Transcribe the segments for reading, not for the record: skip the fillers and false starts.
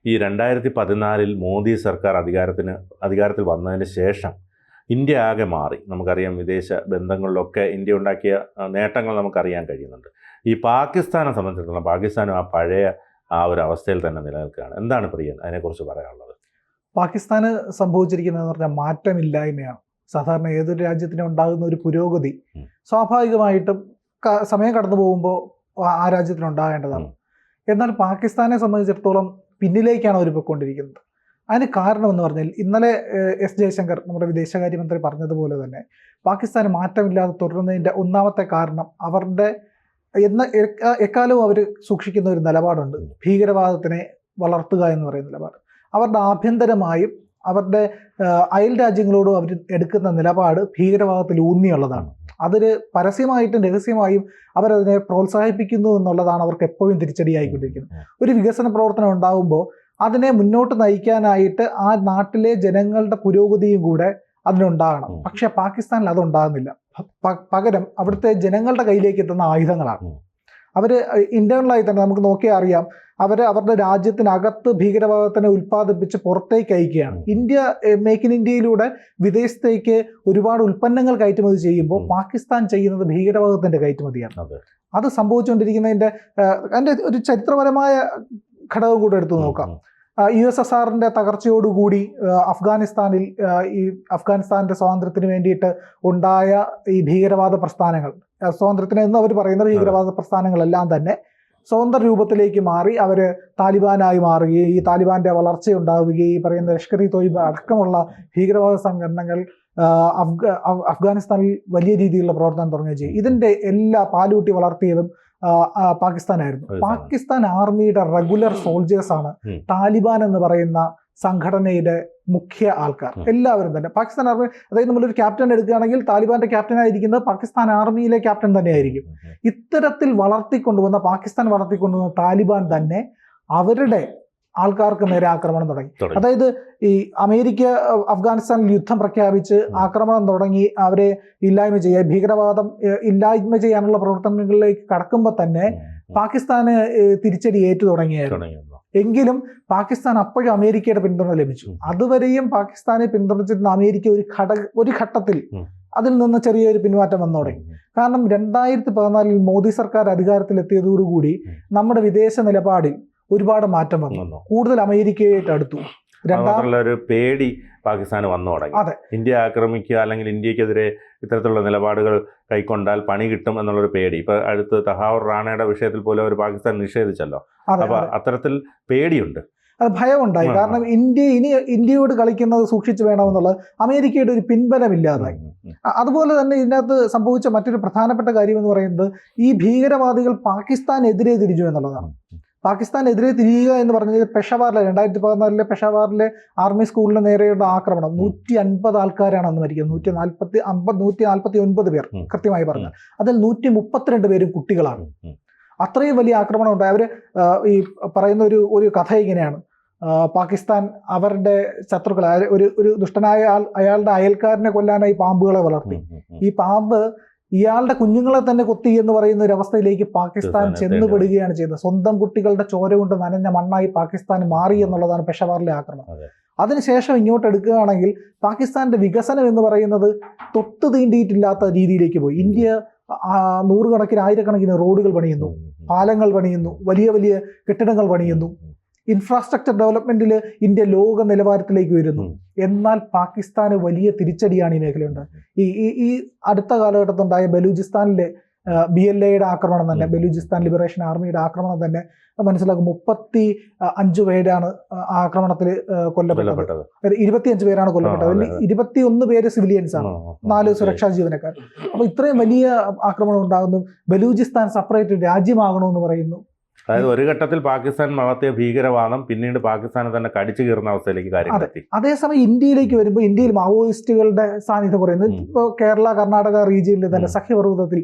ഈ 2014 മോദി സർക്കാർ അധികാരത്തിൽ വന്നതിന് ശേഷം ഇന്ത്യ ആകെ മാറി. നമുക്കറിയാം, വിദേശ ബന്ധങ്ങളിലൊക്കെ ഇന്ത്യ ഉണ്ടാക്കിയ നേട്ടങ്ങൾ നമുക്കറിയാൻ കഴിയുന്നുണ്ട്. ഈ പാകിസ്ഥാനെ സംബന്ധിച്ചിടത്തോളം പാകിസ്ഥാനും ആ പഴയ ഒരു അവസ്ഥയിൽ തന്നെ നിലനിൽക്കുകയാണ്. എന്താണ് പ്രിയൻ അതിനെക്കുറിച്ച് പറയാനുള്ളത്? പാകിസ്ഥാന് സംഭവിച്ചിരിക്കുന്നതെന്ന് പറഞ്ഞാൽ മാറ്റമില്ലായ്മയാണ്. സാധാരണ ഏതൊരു രാജ്യത്തിനും ഉണ്ടാകുന്ന ഒരു പുരോഗതി സ്വാഭാവികമായിട്ടും സമയം കടന്നു പോകുമ്പോൾ ആ രാജ്യത്തിന് ഉണ്ടാകേണ്ടതാണ്. എന്നാൽ പാകിസ്ഥാനെ സംബന്ധിച്ചിടത്തോളം പിന്നിലേക്കാണ് അവർ പോയിക്കൊണ്ടിരിക്കുന്നത്. അതിന് കാരണം എന്ന് പറഞ്ഞാൽ ഇന്നലെ എസ് ജയശങ്കർ നമ്മുടെ വിദേശകാര്യമന്ത്രി പറഞ്ഞതുപോലെ തന്നെ പാകിസ്ഥാന് മാറ്റമില്ലാതെ തുടരുന്നതിൻ്റെ ഒന്നാമത്തെ കാരണം അവരുടെ എക്കാലവും അവർ സൂക്ഷിക്കുന്ന ഒരു നിലപാടുണ്ട്. ഭീകരവാദത്തിനെ വളർത്തുക എന്ന് പറയുന്ന നിലപാട്. അവരുടെ ആഭ്യന്തരമായും അവരുടെ അയൽ രാജ്യങ്ങളോടും അവർ എടുക്കുന്ന നിലപാട് ഭീകരവാദത്തിൽ ഊന്നിയുള്ളതാണ്. അതിൽ പരസ്യമായിട്ടും രഹസ്യമായും അവരതിനെ പ്രോത്സാഹിപ്പിക്കുന്നു എന്നുള്ളതാണ് അവർക്ക് എപ്പോഴും തിരിച്ചടിയായിക്കൊണ്ടിരിക്കുന്നത്. ഒരു വികസന പ്രവർത്തനം ഉണ്ടാകുമ്പോൾ അതിനെ മുന്നോട്ട് നയിക്കാനായിട്ട് ആ നാട്ടിലെ ജനങ്ങളുടെ പുരോഗതിയും കൂടെ അതിനുണ്ടാകണം. പക്ഷെ പാകിസ്ഥാനിൽ അതുണ്ടാകുന്നില്ല. പകരം അവിടുത്തെ ജനങ്ങളുടെ കയ്യിലേക്ക് എത്തുന്ന ആയുധങ്ങളാണ്. അവർ ഇന്റേണലായി തന്നെ നമുക്ക് നോക്കിയാൽ അറിയാം, അവരുടെ രാജ്യത്തിനകത്ത് ഭീകരവാദത്തിനെ ഉൽപ്പാദിപ്പിച്ച് പുറത്തേക്ക് അയക്കുകയാണ്. ഇന്ത്യ മേക്ക് ഇൻ ഇന്ത്യയിലൂടെ വിദേശത്തേക്ക് ഒരുപാട് ഉൽപ്പന്നങ്ങൾ കയറ്റുമതി ചെയ്യുമ്പോൾ പാകിസ്ഥാൻ ചെയ്യുന്നത് ഭീകരവാദത്തിന്റെ കയറ്റുമതിയാണ്. അത് അതിന്റെ ഒരു ചരിത്രപരമായ ഘടകം കൂടെ എടുത്തു നോക്കാം. USSRന്റെ തകർച്ചയോടുകൂടി അഫ്ഗാനിസ്ഥാന്റെ സ്വാതന്ത്ര്യത്തിന് വേണ്ടിയിട്ട് ഉണ്ടായ ഈ ഭീകരവാദ പ്രസ്ഥാനങ്ങൾ, സ്വാതന്ത്ര്യത്തിന് എന്ന് അവർ പറയുന്ന ഭീകരവാദ പ്രസ്ഥാനങ്ങളെല്ലാം തന്നെ സ്വതന്ത്ര രൂപത്തിലേക്ക് മാറി അവർ താലിബാനായി മാറുകയും ഈ താലിബാന്റെ വളർച്ചയുണ്ടാവുകയും ഈ പറയുന്ന ലഷ്കർ ഇ തോയ്ബ അടക്കമുള്ള ഭീകരവാദ സംഘടനകൾ അഫ്ഗാനിസ്ഥാനിൽ വലിയ രീതിയിലുള്ള പ്രവർത്തനം തുടങ്ങുകയും ചെയ്യും. ഇതിന്റെ എല്ലാ പാലൂട്ടി വളർത്തിയതും പാകിസ്ഥാനായിരുന്നു. പാകിസ്ഥാൻ ആർമിയുടെ റെഗുലർ സോൾജേഴ്സാണ് താലിബാൻ എന്ന് പറയുന്ന സംഘടനയുടെ മുഖ്യ ആൾക്കാർ എല്ലാവരും തന്നെ. പാകിസ്ഥാൻ ആർമി, അതായത് നമ്മളൊരു ക്യാപ്റ്റൻ എടുക്കുകയാണെങ്കിൽ താലിബാന്റെ ക്യാപ്റ്റനായിരിക്കുന്നത് പാകിസ്ഥാൻ ആർമിയിലെ ക്യാപ്റ്റൻ തന്നെയായിരിക്കും. ഇത്തരത്തിൽ പാകിസ്ഥാൻ വളർത്തിക്കൊണ്ടുവന്ന താലിബാൻ തന്നെ അവരുടെ ആൾക്കാർക്ക് നേരെ ആക്രമണം തുടങ്ങി. അതായത് ഈ അമേരിക്ക അഫ്ഗാനിസ്ഥാനിൽ യുദ്ധം പ്രഖ്യാപിച്ച് ആക്രമണം തുടങ്ങി അവരെ ഇല്ലായ്മ ചെയ്യുക, ഭീകരവാദം ഇല്ലായ്മ ചെയ്യാനുള്ള പ്രവർത്തനങ്ങളിലേക്ക് കടക്കുമ്പോൾ തന്നെ പാകിസ്ഥാന് തിരിച്ചടി ഏറ്റു തുടങ്ങിയായിരുന്നു. എങ്കിലും പാകിസ്ഥാൻ അപ്പോഴും അമേരിക്കയുടെ പിന്തുണ ലഭിച്ചു. അതുവരെയും പാകിസ്ഥാനെ പിന്തുണച്ചിരുന്ന അമേരിക്ക ഒരു ഘട്ടത്തിൽ അതിൽ നിന്ന് ചെറിയൊരു പിന്മാറ്റം വന്നു തുടങ്ങി. കാരണം 2014 മോദി സർക്കാർ അധികാരത്തിലെത്തിയതോടുകൂടി നമ്മുടെ വിദേശ നിലപാടിൽ ഒരുപാട് മാറ്റം വന്നു. കൂടുതൽ അമേരിക്കയായിട്ട് അടുത്തു. ഒരു പേടി പാകിസ്ഥാന് വന്നു തുടങ്ങി. ഇന്ത്യ ആക്രമിക്കുക അല്ലെങ്കിൽ ഇന്ത്യക്കെതിരെ ഇത്തരത്തിലുള്ള നിലപാടുകൾ കൈക്കൊണ്ടാൽ പണി കിട്ടും എന്നുള്ളൊരു പേടി. ഇപ്പൊ അടുത്ത് തഹാവൂർ റാണയുടെ വിഷയത്തിൽ പോലും ഒരു പാകിസ്ഥാൻ നിഷേധിച്ചല്ലോ. അപ്പൊ അത്തരത്തിൽ പേടിയുണ്ട്, അത് ഭയമുണ്ടായി. കാരണം ഇന്ത്യയോട് കളിക്കുന്നത് സൂക്ഷിച്ചു വേണമെന്നുള്ളത് അമേരിക്കയുടെ ഒരു പിൻബലമില്ലാതായി. അതുപോലെ തന്നെ ഇതിനകത്ത് സംഭവിച്ച മറ്റൊരു പ്രധാനപ്പെട്ട കാര്യം എന്ന് പറയുന്നത് ഈ ഭീകരവാദികൾ പാകിസ്ഥാനെതിരെ തിരിച്ചു എന്നുള്ളതാണ്. പാകിസ്ഥാനെതിരെ തിരിയുക എന്ന് പറഞ്ഞത് 2014 പെഷവാറിലെ ആർമി സ്കൂളിന് നേരെയുള്ള ആക്രമണം 150 ആൾക്കാരാണ് അന്ന് മരിക്കുന്നത്. 149 പേർ കൃത്യമായി പറഞ്ഞാൽ അതിൽ 132 പേരും കുട്ടികളാണ്. അത്രയും വലിയ ആക്രമണം ഉണ്ടായി. അവർ ഈ പറയുന്ന ഒരു കഥ ഇങ്ങനെയാണ്. പാകിസ്ഥാൻ അവരുടെ ശത്രുക്കളെ, ഒരു ദുഷ്ടനായ അയാളുടെ അയൽക്കാരനെ കൊല്ലാനായി പാമ്പുകളെ വളർത്തി. ഈ പാമ്പ് ഇയാളുടെ കുഞ്ഞുങ്ങളെ തന്നെ കൊത്തി എന്ന് പറയുന്ന ഒരു അവസ്ഥയിലേക്ക് പാകിസ്ഥാൻ ചെന്നുപെടുകയാണ് ചെയ്തത്. സ്വന്തം കുട്ടികളുടെ ചോര കൊണ്ട് നനഞ്ഞ മണ്ണായി പാകിസ്ഥാൻ മാറി എന്നുള്ളതാണ് പെഷവാറിലെ ആക്രമണം. അതിനുശേഷം ഇങ്ങോട്ട് എടുക്കുകയാണെങ്കിൽ പാകിസ്ഥാന്റെ വികസനം എന്ന് പറയുന്നത് തൊട്ട് തീണ്ടിയിട്ടില്ലാത്ത രീതിയിലേക്ക് പോയി. ഇന്ത്യ നൂറുകണക്കിന് ആയിരക്കണക്കിന് റോഡുകൾ പണിയുന്നു, പാലങ്ങൾ പണിയുന്നു, വലിയ വലിയ കെട്ടിടങ്ങൾ പണിയുന്നു. ഇൻഫ്രാസ്ട്രക്ചർ ഡെവലപ്മെന്റിൽ ഇന്ത്യ ലോക നിലവാരത്തിലേക്ക് വരുന്നു. എന്നാൽ പാകിസ്ഥാന് വലിയ തിരിച്ചടിയാണ് ഈ മേഖലയുണ്ട്. ഈ അടുത്ത കാലഘട്ടത്തുണ്ടായ ബലൂചിസ്ഥാനിലെ BLAയുടെ ആക്രമണം തന്നെ, ബലൂചിസ്ഥാൻ ലിബറേഷൻ ആർമിയുടെ ആക്രമണം തന്നെ മനസ്സിലാക്കും. 35 പേരാണ് ആക്രമണത്തിൽ കൊല്ലപ്പെട്ടത്. 25 പേരാണ് കൊല്ലപ്പെട്ടത്. അതിൽ 21 പേര് സിവിലിയൻസ് ആണ്, 4 സുരക്ഷാ ജീവനക്കാർ. അപ്പൊ ഇത്രയും വലിയ ആക്രമണം ഉണ്ടാകുന്നു. ബലൂചിസ്ഥാൻ സെപ്പറേറ്റ് രാജ്യമാകണമെന്ന് പറയുന്നു. അതായത് ഒരു ഘട്ടത്തിൽ പാകിസ്ഥാൻ വളർത്തിയ ഭീകരവാദം പിന്നീട് പാകിസ്ഥാനെ തന്നെ കടിച്ചു കീറുന്ന അവസ്ഥയിലേക്ക് കാര്യങ്ങൾ എത്തി. അതേസമയം ഇന്ത്യയിലേക്ക് വരുമ്പോൾ ഇന്ത്യയിൽ മാവോയിസ്റ്റുകളുടെ സാന്നിധ്യം കുറയുന്നത്. ഇപ്പോൾ കേരള കർണാടക റീജിയനിൽ തന്നെ സഖ്യപർവ്വതത്തിൽ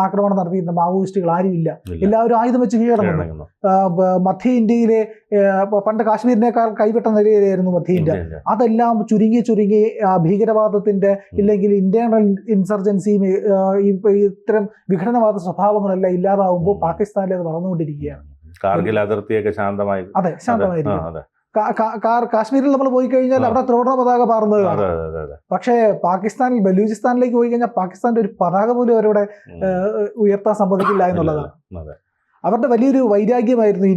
ആക്രമണം നടത്തിയിരുന്ന മാവോയിസ്റ്റുകൾ ആരുമില്ല. എല്ലാവരും ആയുധം വെച്ച് കീഴടങ്ങുന്നു. മധ്യ ഇന്ത്യയിലെ പണ്ട് കാശ്മീരിനേക്കാൾ കൈവിട്ട നിലയിലായിരുന്നു മധ്യ ഇന്ത്യ. അതെല്ലാം ചുരുങ്ങി ഭീകരവാദത്തിന്റെ ഇല്ലെങ്കിൽ ഇന്റേണൽ ഇൻസർജൻസിയും ഇത്തരം വിഘടനവാദ സ്വഭാവങ്ങളെല്ലാം ഇല്ലാതാവുമ്പോൾ പാകിസ്ഥാനിൽ അത് വളർന്നുകൊണ്ടിരിക്കുകയാണ്. കാർഗിൽ അതിർത്തിയൊക്കെ ശാന്തമായി. അതെ, ശാന്തമായിരിക്കും. അതെ. കാശ്മീരിൽ നമ്മൾ പോയി കഴിഞ്ഞാൽ അവിടെ ത്രിവർണ്ണ പതാക പാറുന്നത് കാണാം. പക്ഷേ പാകിസ്ഥാനിൽ ബലൂചിസ്ഥാനിലേക്ക് പോയി കഴിഞ്ഞാൽ പാകിസ്ഥാന്റെ ഒരു പതാക പോലും അവരവിടെ ഉയർത്താൻ സമ്മതിക്കില്ല എന്നുള്ളതാണ്. അവരുടെ വലിയൊരു വൈരാഗ്യമായിരുന്നു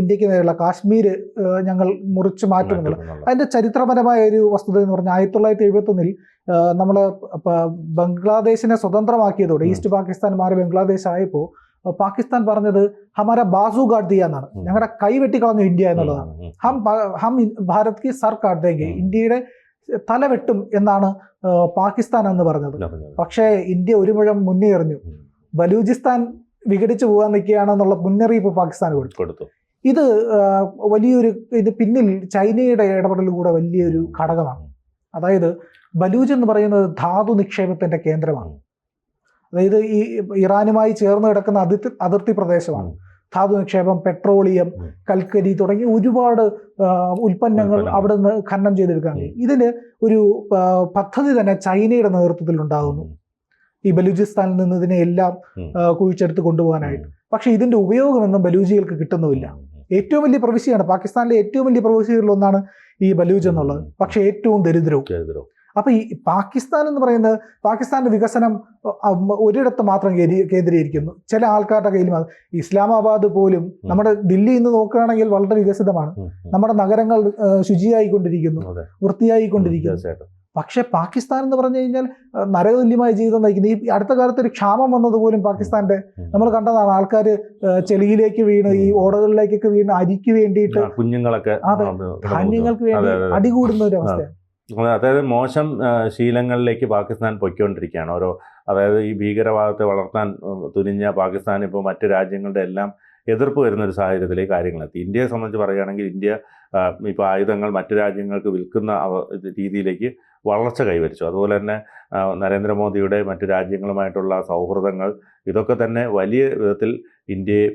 ഇന്ത്യക്ക് നേരെയുള്ള കാശ്മീർ ഞങ്ങൾ മുറിച്ചു മാറ്റുമെന്നുള്ളത്. അതിന്റെ ചരിത്രപരമായ ഒരു വസ്തുത എന്ന് പറഞ്ഞാൽ 1971 നമ്മൾ ബംഗ്ലാദേശിനെ സ്വതന്ത്രമാക്കിയതോടെ ഈസ്റ്റ് പാകിസ്ഥാൻ മാറി ബംഗ്ലാദേശ് ആയപ്പോൾ പാകിസ്ഥാൻ പറഞ്ഞത് ഹമാര ബാസു കാട്ട് ദിയ എന്നാണ്, ഞങ്ങളുടെ കൈ വെട്ടിക്കളഞ്ഞു ഇന്ത്യ എന്നുള്ളതാണ്. ഹം ഭാരത് കി സർ കാട്ട് ദേംഗെ, ഇന്ത്യയുടെ തല വെട്ടും എന്നാണ് പാകിസ്ഥാൻ എന്ന് പറഞ്ഞത്. പക്ഷേ ഇന്ത്യ ഒരു മുഴം മുന്നേറിഞ്ഞു. ബലൂചിസ്ഥാൻ വിഘടിച്ചു പോകാൻ നിൽക്കുകയാണെന്നുള്ള മുന്നറിയിപ്പ് പാകിസ്ഥാൻ കൊടുത്തു. ഇത് ഇത് പിന്നിൽ ചൈനയുടെ ഇടപെടൽ കൂടെ വലിയൊരു ഘടകമാണ്. അതായത് ബലൂച്ച് എന്ന് പറയുന്നത് ധാതു നിക്ഷേപത്തിന്റെ കേന്ദ്രമാണ്. അതായത് ഈ ഇറാനുമായി ചേർന്ന് കിടക്കുന്ന അതിർത്തി പ്രദേശമാണ്. ധാതു നിക്ഷേപം, പെട്രോളിയം, കൽക്കരി തുടങ്ങിയ ഒരുപാട് ഉൽപ്പന്നങ്ങൾ അവിടെ നിന്ന് ഖനനം ചെയ്തെടുക്കാൻ കഴിയും. ഇതിന് ഒരു പദ്ധതി തന്നെ ചൈനയുടെ നേതൃത്വത്തിൽ ഉണ്ടാകുന്നു, ഈ ബലൂചിസ്ഥാനിൽ നിന്ന് ഇതിനെ എല്ലാം കുഴിച്ചെടുത്ത് കൊണ്ടുപോകാനായിട്ട്. പക്ഷെ ഇതിന്റെ ഉപയോഗമൊന്നും ബലൂജികൾക്ക് കിട്ടുന്നുമില്ല. ഏറ്റവും വലിയ പ്രവിശ്യയാണ്, പാകിസ്ഥാനിലെ ഏറ്റവും വലിയ പ്രവിശ്യകളിൽ ഒന്നാണ് ഈ ബലൂച്ച് എന്നുള്ളത്, പക്ഷെ ഏറ്റവും ദരിദ്രവും. അപ്പൊ ഈ പാകിസ്ഥാൻ എന്ന് പറയുന്നത്, പാകിസ്ഥാന്റെ വികസനം ഒരിടത്ത് മാത്രം കേന്ദ്രീകരിക്കുന്നു, ചില ആൾക്കാരുടെ കയ്യിൽ. ഇസ്ലാമാബാദ് പോലും, നമ്മുടെ ദില്ലി ഇന്ന് നോക്കുകയാണെങ്കിൽ വളരെ വികസിതമാണ്, നമ്മുടെ നഗരങ്ങൾ ശുചിയായിക്കൊണ്ടിരിക്കുന്നു, വൃത്തിയായിക്കൊണ്ടിരിക്കുന്നു. പക്ഷെ പാകിസ്ഥാൻ എന്ന് പറഞ്ഞു കഴിഞ്ഞാൽ നരകതുല്യമായ ജീവിതം നയിക്കുന്നു. ഈ അടുത്ത കാലത്ത് ഒരു ക്ഷാമം വന്നതുപോലും പാകിസ്ഥാന്റെ നമ്മൾ കണ്ടതാണ്. ആൾക്കാർ ചെളിയിലേക്ക് വീണ്, ഈ ഓടകളിലേക്കൊക്കെ വീണ് അരിക്ക് വേണ്ടിയിട്ട് കുഞ്ഞുങ്ങളൊക്കെ, അതെ, ധാന്യങ്ങൾക്ക് വേണ്ടി അടികൂടുന്ന ഒരു അവസ്ഥയാണ്. അതായത് മോശം ശീലങ്ങളിലേക്ക് പാകിസ്ഥാൻ പൊയ്ക്കൊണ്ടിരിക്കുകയാണ്. അതായത് ഈ ഭീകരവാദത്തെ വളർത്താൻ തുനിഞ്ഞ പാകിസ്ഥാൻ ഇപ്പോൾ മറ്റ് രാജ്യങ്ങളുടെ എല്ലാം എതിർപ്പ് വരുന്ന ഒരു സാഹചര്യത്തിലേക്ക് കാര്യങ്ങളെത്തി. ഇന്ത്യയെ സംബന്ധിച്ച് പറയുകയാണെങ്കിൽ ഇന്ത്യ ഇപ്പോൾ ആയുധങ്ങൾ മറ്റു രാജ്യങ്ങൾക്ക് വിൽക്കുന്ന രീതിയിലേക്ക് വളർച്ച കൈവരിച്ചു. അതുപോലെ തന്നെ നരേന്ദ്രമോദിയുടെ മറ്റു രാജ്യങ്ങളുമായിട്ടുള്ള സൗഹൃദങ്ങൾ, ഇതൊക്കെ തന്നെ വലിയ വിധത്തിൽ ഇന്ത്യയെ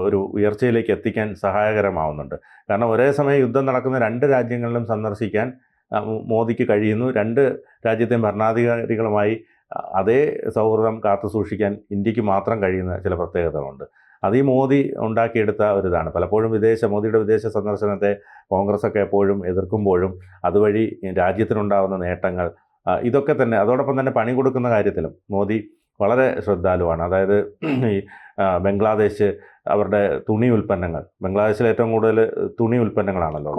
ഒരു ഉയർച്ചയിലേക്ക് എത്തിക്കാൻ സഹായകരമാവുന്നുണ്ട്. കാരണം ഒരേ സമയം യുദ്ധം നടക്കുന്ന രണ്ട് രാജ്യങ്ങളിലും സന്ദർശിക്കാൻ മോദിക്ക് കഴിയുന്നു. രണ്ട് രാജ്യത്തെയും ഭരണാധികാരികളുമായി അതേ സൗഹൃദം കാത്തു സൂക്ഷിക്കാൻ ഇന്ത്യക്ക് മാത്രം കഴിയുന്ന ചില പ്രത്യേകതകളുണ്ട്. അത് ഈ മോദി ഉണ്ടാക്കിയെടുത്ത ഒരിതാണ്. പലപ്പോഴും മോദിയുടെ വിദേശ സന്ദർശനത്തെ കോൺഗ്രസ്സൊക്കെ എപ്പോഴും എതിർക്കുമ്പോഴും അതുവഴി രാജ്യത്തിനുണ്ടാകുന്ന നേട്ടങ്ങൾ, ഇതൊക്കെ തന്നെ, അതോടൊപ്പം തന്നെ പണി കൊടുക്കുന്ന കാര്യത്തിലും മോദി വളരെ ശ്രദ്ധാലുവാണ്. അതായത് ഈ ബംഗ്ലാദേശ് അവരുടെ തുണി ഉൽപ്പന്നങ്ങൾ, ബംഗ്ലാദേശിൽ ഏറ്റവും കൂടുതൽ തുണി ഉൽപ്പന്നങ്ങളാണല്ലോ,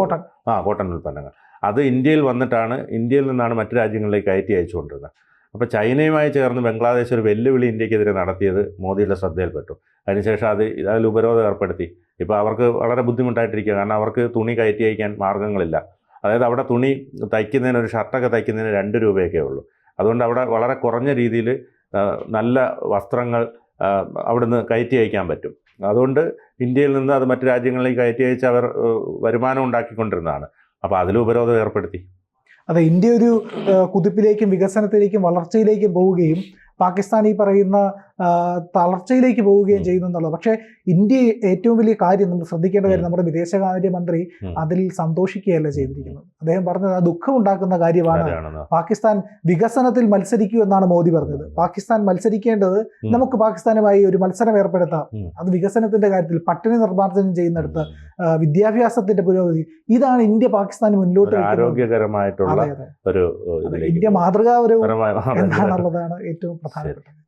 കോട്ടൺ ഉൽപ്പന്നങ്ങൾ, അത് ഇന്ത്യയിൽ വന്നിട്ടാണ്, ഇന്ത്യയിൽ നിന്നാണ് മറ്റു രാജ്യങ്ങളിലേക്ക് കയറ്റി അയച്ചുകൊണ്ടിരുന്നത്. അപ്പോൾ ചൈനയുമായി ചേർന്ന് ബംഗ്ലാദേശ് ഒരു വെല്ലുവിളി ഇന്ത്യക്കെതിരെ നടത്തിയത് മോദിയുടെ ശ്രദ്ധയിൽപ്പെട്ടു. അതിനുശേഷം അതിൽ ഉപരോധം ഏർപ്പെടുത്തി. ഇപ്പോൾ അവർക്ക് വളരെ ബുദ്ധിമുട്ടായിട്ടിരിക്കുക. കാരണം അവർക്ക് തുണി കയറ്റി അയക്കാൻ മാർഗ്ഗങ്ങളില്ല. അതായത് അവിടെ തുണി തയ്ക്കുന്നതിന്, ഒരു ഷർട്ടൊക്കെ തയ്ക്കുന്നതിന് 2 രൂപയൊക്കെ ഉള്ളൂ. അതുകൊണ്ട് അവിടെ വളരെ കുറഞ്ഞ രീതിയിൽ നല്ല വസ്ത്രങ്ങൾ അവിടുന്ന് കയറ്റി അയക്കാൻ പറ്റും. അതുകൊണ്ട് ഇന്ത്യയിൽ നിന്ന് അത് മറ്റു രാജ്യങ്ങളിലേക്ക് കയറ്റി അയച്ച് അവർ വരുമാനം ഉണ്ടാക്കിക്കൊണ്ടിരുന്നതാണ്. അപ്പോൾ അതിൽ ഉപരോധം ഏർപ്പെടുത്തി. അതെ, ഇന്ത്യ ഒരു കുതിപ്പിലേക്കും വികസനത്തിലേക്കും വളർച്ചയിലേക്കും പോവുകയും പാകിസ്ഥാൻ ഈ പറയുന്ന തളർച്ചയിലേക്ക് പോവുകയും ചെയ്യുന്നു എന്നുള്ളത്. പക്ഷേ ഇന്ത്യ ഏറ്റവും വലിയ കാര്യം നമ്മൾ ശ്രദ്ധിക്കേണ്ട കാര്യം, നമ്മുടെ വിദേശകാര്യമന്ത്രി അതിൽ സന്തോഷിക്കുകയല്ല ചെയ്തിരിക്കുന്നത്. അദ്ദേഹം പറഞ്ഞത് ദുഃഖം ഉണ്ടാക്കുന്ന കാര്യമാണ്. പാകിസ്ഥാൻ വികസനത്തിൽ വികസനത്തിൽ എന്നാണ് മോദി പറഞ്ഞത്. പാകിസ്ഥാൻ മത്സരിക്കേണ്ടത്, നമുക്ക് പാകിസ്ഥാനുമായി ഒരു മത്സരം ഏർപ്പെടുത്താം, അത് വികസനത്തിന്റെ കാര്യത്തിൽ, പട്ടിണി നിർമ്മാർജ്ജനം ചെയ്യുന്നിടത്ത്, വിദ്യാഭ്യാസത്തിന്റെ പുരോഗതി, ഇതാണ് ഇന്ത്യ പാകിസ്ഥാന് മുന്നോട്ട് ആരോഗ്യകരമായിട്ടുള്ള ഒരു ഇന്ത്യ മാതൃകാപരവും എന്താണെന്നുള്ളതാണ് ഏറ്റവും പ്രധാനപ്പെട്ടത്.